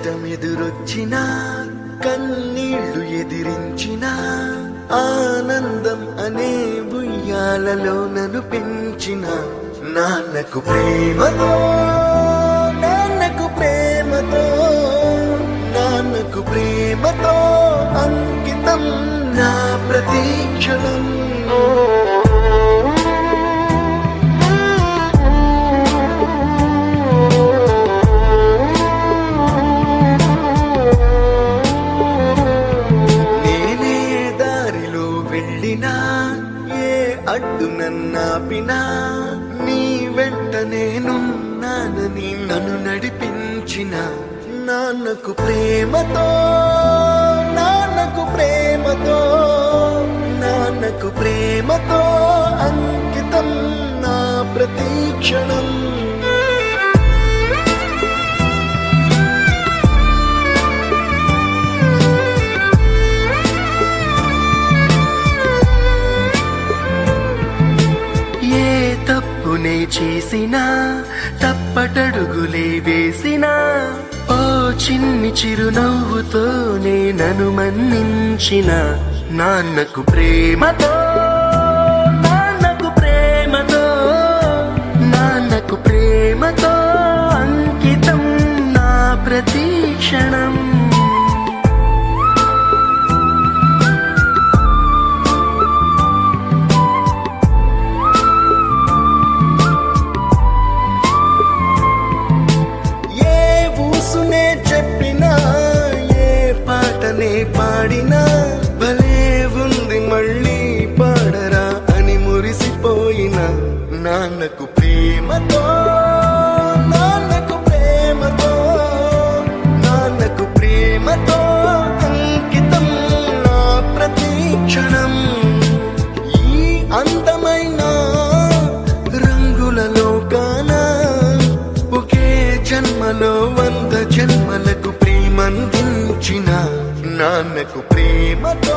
కష్టమెదురొచ్చినా కన్నీళ్లు ఎదిరించినా ఆనందం అనే ఉయ్యాలలో నన్ను పెంచిన నాన్నకు ప్రేమతో నాన్నకు ప్రేమతో నాన్నకు ప్రేమతో అంకితం నా ప్రతీక్షణం. ఏ అడ్డు నన్నాపినా నీ వెంట నేనున్నానని నన్ను నడిపించిన నాన్నకు ప్రేమతో నాన్నకు ప్రేమతో నాన్నకు ప్రేమతో అంకితం నా ప్రతీక్షణం. తప్పునే చేసినా తప్పటడుగులే వేసినా ఓ చిన్ని చిరునవ్వుతోనే నన్ను మన్నించిన నాన్నకు ప్రేమతో నాన్నకు ప్రేమతో నాన్నకు ప్రేమతో అంకితం నా ప్రతీక్షణం. పాడినా భలే ఉంది మళ్ళీ పాడరా అని మురిసిపోయిన నాన్నకు ప్రేమతో నాన్నకు ప్రేమతో నాన్నకు ప్రేమతో అంకితం నా ప్రతీక్షణం. ఈ అందమైన రంగుల లోకాన ఒకే జన్మలో 100 జన్మలకు ప్రేమందించిన నాన్నకు ప్రేమతో